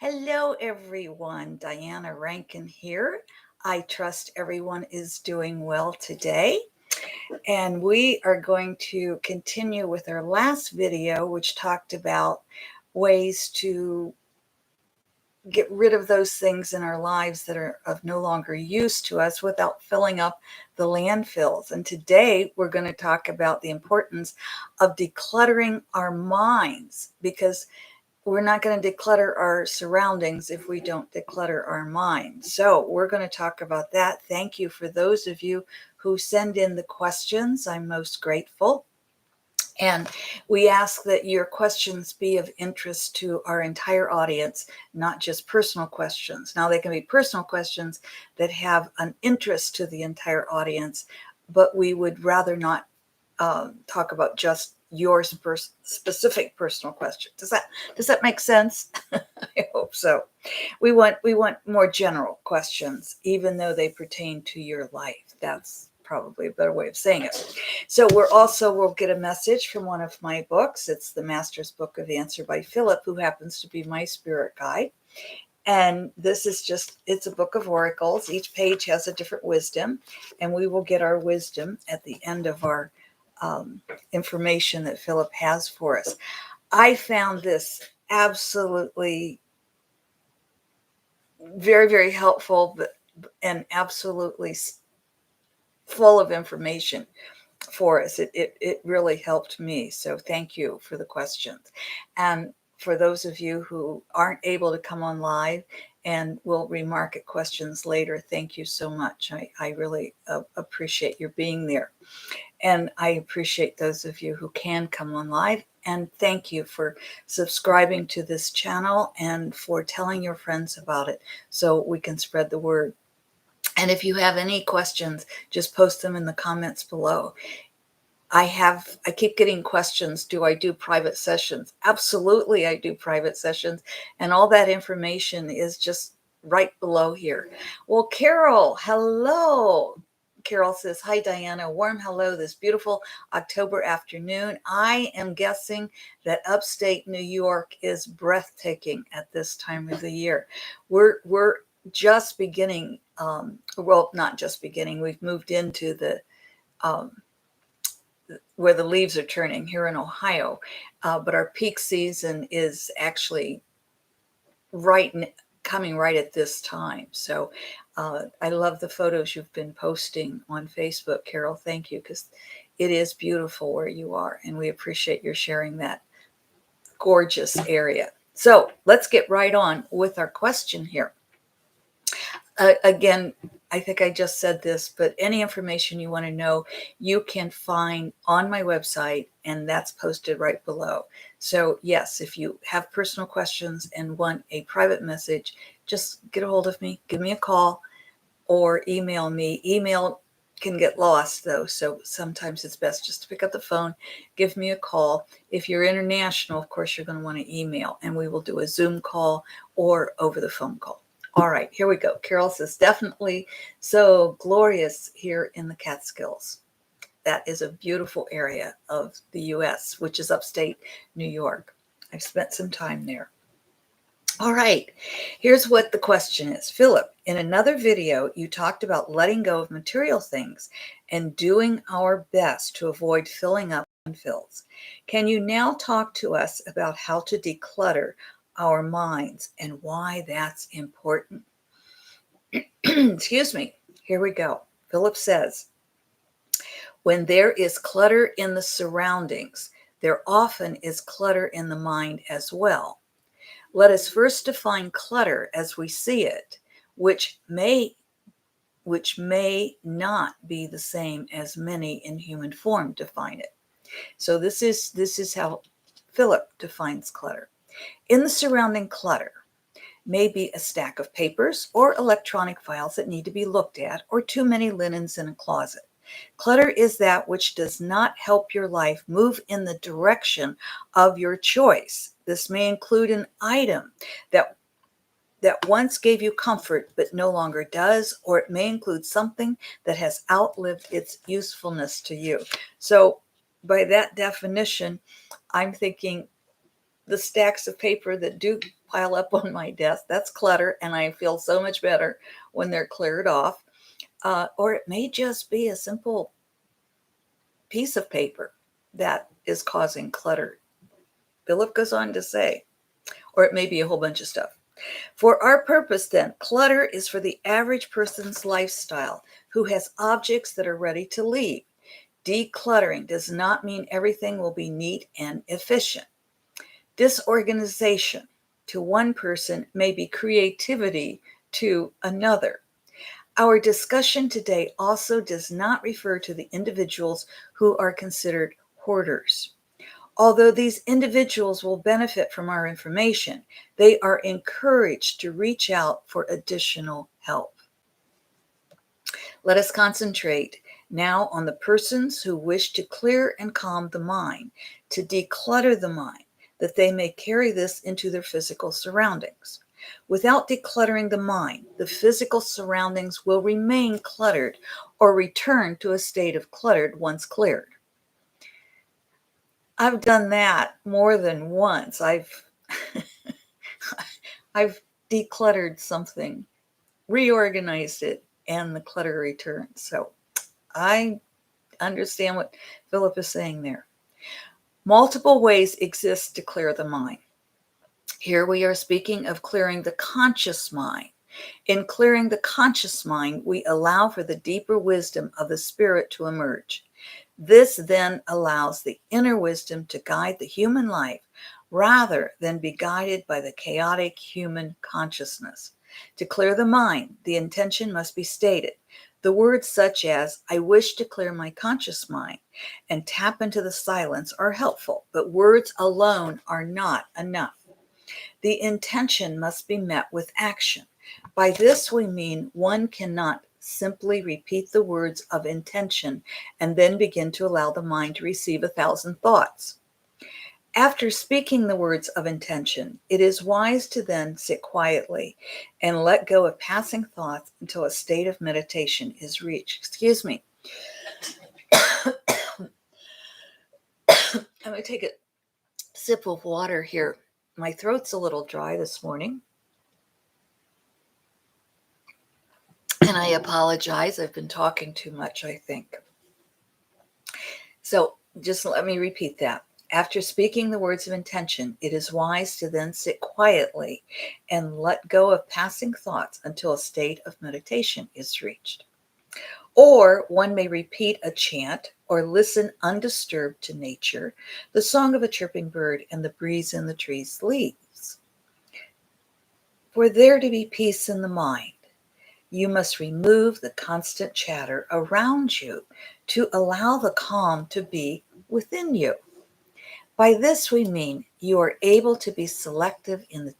Hello, everyone. Diana Rankin here. I trust everyone is doing well today. And we are going to continue with our last video, which talked about ways to get rid of those things in our lives that are of no longer use to us without filling up the landfills. And today we're going to talk about the importance of decluttering our minds, because we're not going to declutter our surroundings if we don't declutter our minds. So we're going to talk about that. Thank you for those of you who send in the questions. I'm most grateful. And we ask that your questions be of interest to our entire audience, not just personal questions. Now, they can be personal questions that have an interest to the entire audience, but we would rather not talk about just your specific personal question. Does that make sense? I hope so. We want more general questions, even though they pertain to your life. That's probably a better way of saying it. So we'll get a message from one of my books. It's the Master's Book of Answer by Phillip, who happens to be my spirit guide. And this is it's a book of oracles. Each page has a different wisdom, and we will get our wisdom at the end of our information that Phillip has for us. I found this absolutely very, very helpful, and absolutely full of information for us. It really helped me. So thank you for the questions. And for those of you who aren't able to come on live and will remark at questions later, thank you so much. I really appreciate your being there. And I appreciate those of you who can come on live. And thank you for subscribing to this channel and for telling your friends about it so we can spread the word. And if you have any questions, just post them in the comments below. I keep getting questions. Do I do private sessions? Absolutely, I do private sessions. And all that information is just right below here. Well, Carol, hello. Carol says, hi, Diana. Warm hello this beautiful October afternoon. I am guessing that upstate New York is breathtaking at this time of the year. We're just beginning. Well, not just beginning. We've moved into the where the leaves are turning here in Ohio, but our peak season is actually coming right at this time. So I love the photos you've been posting on Facebook, Carol. Thank you, because it is beautiful where you are, and we appreciate your sharing that gorgeous area. So let's get right on with our question here. Again, I think I just said this, but any information you want to know, you can find on my website, and that's posted right below. So yes, if you have personal questions and want a private message, just get a hold of me, give me a call, or email me. Email can get lost though, so sometimes it's best just to pick up the phone, give me a call. If you're international, of course, you're going to want to email, and we will do a Zoom call or over the phone call. All right, here we go. Carol says, definitely so glorious here in the Catskills. That is a beautiful area of the U.S., which is upstate New York. I've spent some time there. All right, here's what the question is. Phillip, in another video, you talked about letting go of material things and doing our best to avoid filling up landfills. Can you now talk to us about how to declutter our minds and why that's important? Excuse me. Here we go. Phillip says, when there is clutter in the surroundings, there often is clutter in the mind as well. Let us first define clutter as we see it, which may not be the same as many in human form define it. So this is how Phillip defines clutter. In the surrounding clutter may be a stack of papers or electronic files that need to be looked at, or too many linens in a closet. Clutter is that which does not help your life move in the direction of your choice. This may include an item that once gave you comfort but no longer does, or it may include something that has outlived its usefulness to you. So by that definition, I'm thinking the stacks of paper that do pile up on my desk. That's clutter, and I feel so much better when they're cleared off. Or it may just be a simple piece of paper that is causing clutter. Phillip goes on to say, or it may be a whole bunch of stuff. For our purpose, then, clutter is for the average person's lifestyle who has objects that are ready to leave. Decluttering does not mean everything will be neat and efficient. Disorganization to one person may be creativity to another. Our discussion today also does not refer to the individuals who are considered hoarders. Although these individuals will benefit from our information, they are encouraged to reach out for additional help. Let us concentrate now on the persons who wish to clear and calm the mind, to declutter the mind, that they may carry this into their physical surroundings. Without decluttering the mind, the physical surroundings will remain cluttered or return to a state of cluttered once cleared. I've done that more than once. I've decluttered something, reorganized it, and the clutter returned. So I understand what Phillip is saying there. Multiple ways exist to clear the mind. Here we are speaking of clearing the conscious mind. In clearing the conscious mind, we allow for the deeper wisdom of the spirit to emerge. This then allows the inner wisdom to guide the human life rather than be guided by the chaotic human consciousness. To clear the mind, the intention must be stated. The words such as, I wish to clear my conscious mind and tap into the silence are helpful, but words alone are not enough. The intention must be met with action. By this we mean one cannot simply repeat the words of intention and then begin to allow the mind to receive 1,000 thoughts. After speaking the words of intention, it is wise to then sit quietly and let go of passing thoughts until a state of meditation is reached. Excuse me. I'm going to take a sip of water here. My throat's a little dry this morning. And I apologize. I've been talking too much, I think. So just let me repeat that. After speaking the words of intention, it is wise to then sit quietly and let go of passing thoughts until a state of meditation is reached. Or one may repeat a chant or listen undisturbed to nature, the song of a chirping bird and the breeze in the tree's leaves. For there to be peace in the mind, you must remove the constant chatter around you to allow the calm to be within you. By this we mean you are able to be selective in the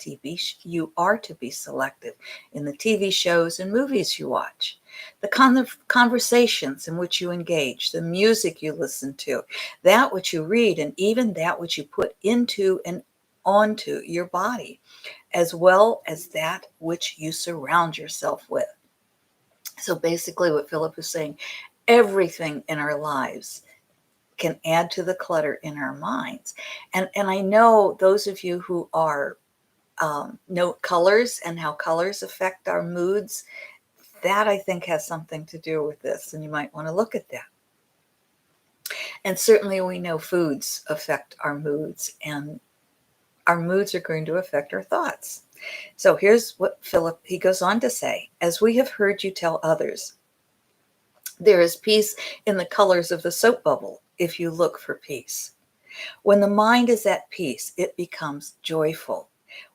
you are to be selective in the TV shows and movies you watch, the conversations in which you engage, the music you listen to, that which you read, and even that which you put into and onto your body, as well as that which you surround yourself with. So basically what Phillip is saying, everything in our lives can add to the clutter in our minds. And I know those of you who are know colors and how colors affect our moods, that I think has something to do with this, and you might want to look at that. And certainly we know foods affect our moods, and our moods are going to affect our thoughts. So here's what Phillip, he goes on to say, as we have heard you tell others, there is peace in the colors of the soap bubble if you look for peace. When the mind is at peace, it becomes joyful.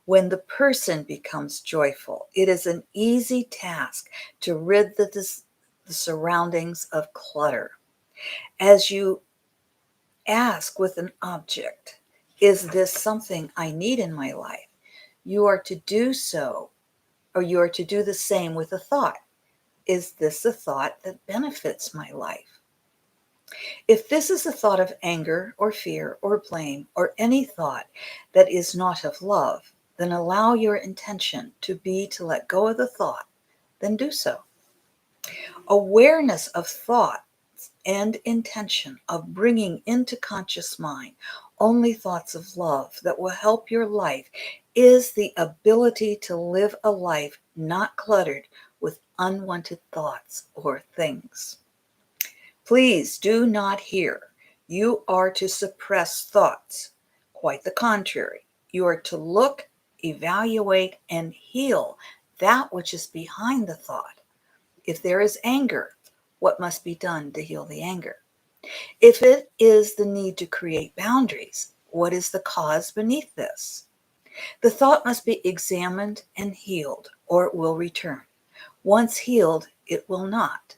When the person becomes joyful, it is an easy task to rid the surroundings of clutter. As you ask with an object, is this something I need in my life? You are to do so, or you are to do the same with a thought. Is this a thought that benefits my life? If this is a thought of anger or fear or blame or any thought that is not of love, then allow your intention to be to let go of the thought, then do so. Awareness of thoughts and intention of bringing into conscious mind only thoughts of love that will help your life is the ability to live a life not cluttered with unwanted thoughts or things. Please do not hear you are to suppress thoughts. Quite the contrary. You are to look, evaluate, and heal that which is behind the thought. If there is anger, what must be done to heal the anger? If it is the need to create boundaries, what is the cause beneath this? The thought must be examined and healed, or it will return. Once healed, it will not.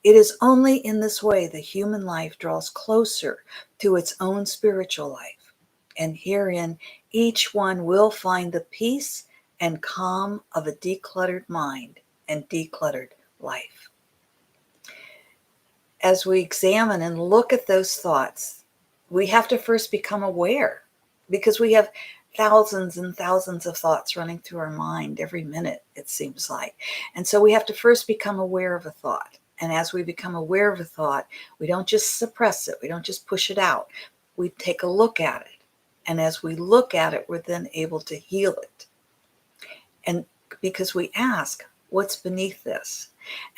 It is only in this way the human life draws closer to its own spiritual life. And herein, each one will find the peace and calm of a decluttered mind and decluttered life. As we examine and look at those thoughts, we have to first become aware, because we have thousands and thousands of thoughts running through our mind every minute, it seems like. And so we have to first become aware of a thought. And as we become aware of a thought, we don't just suppress it. We don't just push it out. We take a look at it. And as we look at it, we're then able to heal it. And because we ask, what's beneath this?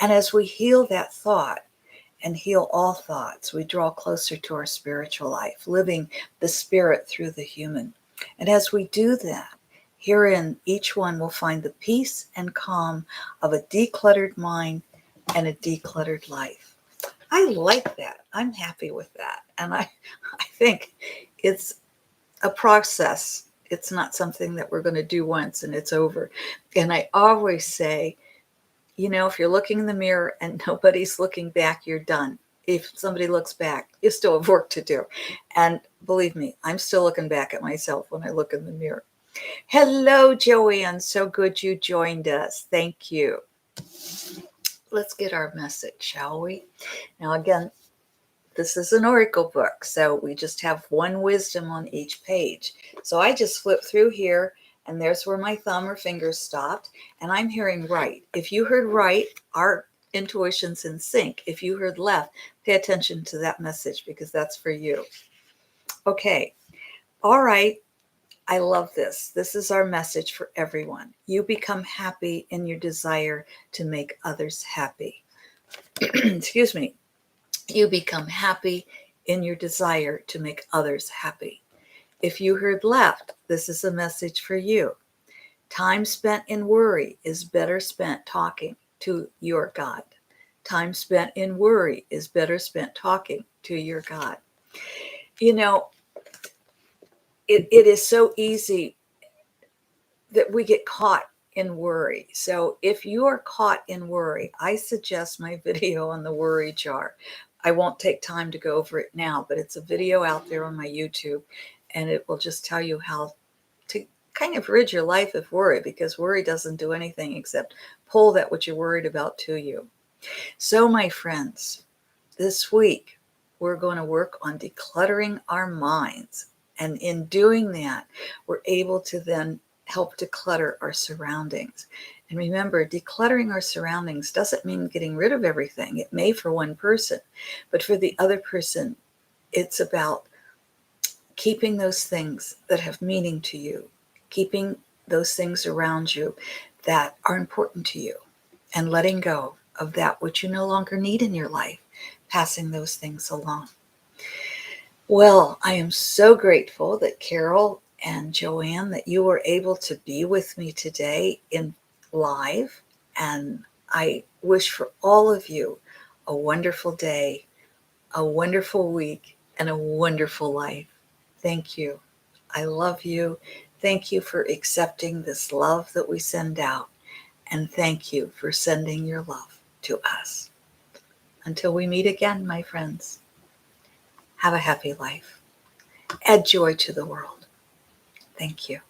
And as we heal that thought and heal all thoughts, we draw closer to our spiritual life, living the spirit through the human. And as we do that, herein each one will find the peace and calm of a decluttered mind and a decluttered life. I like that. I'm happy with that. And I think it's a process. It's not something that we're going to do once and it's over. And I always say, if you're looking in the mirror and nobody's looking back, you're done. If somebody looks back, you still have work to do. And believe me, I'm still looking back at myself when I look in the mirror. Hello, Joanne. So good you joined us. Thank you. Let's get our message, shall we? Now, again, this is an oracle book, so we just have one wisdom on each page. So I just flip through here, and there's where my thumb or finger stopped, and I'm hearing right. If you heard right, our intuition's in sync. If you heard left, pay attention to that message, because that's for you. Okay. All right. I love this. This is our message for everyone. You become happy in your desire to make others happy. Excuse me. You become happy in your desire to make others happy. If you heard left, this is a message for you. Time spent in worry is better spent talking to your God. Time spent in worry is better spent talking to your God. It is so easy that we get caught in worry. So if you are caught in worry, I suggest my video on the worry jar. I won't take time to go over it now, but it's a video out there on my YouTube, and it will just tell you how to kind of rid your life of worry, because worry doesn't do anything except pull that what you're worried about to you. So my friends, this week, we're going to work on decluttering our minds. And in doing that, we're able to then help declutter our surroundings. And remember, decluttering our surroundings doesn't mean getting rid of everything. It may for one person, but for the other person, it's about keeping those things that have meaning to you, keeping those things around you that are important to you, and letting go of that which you no longer need in your life, passing those things along. Well, I am so grateful that Carol and Joanne, that you were able to be with me today in live. And I wish for all of you a wonderful day, a wonderful week, and a wonderful life. Thank you. I love you. Thank you for accepting this love that we send out. And thank you for sending your love to us. Until we meet again, my friends, have a happy life. Add joy to the world. Thank you.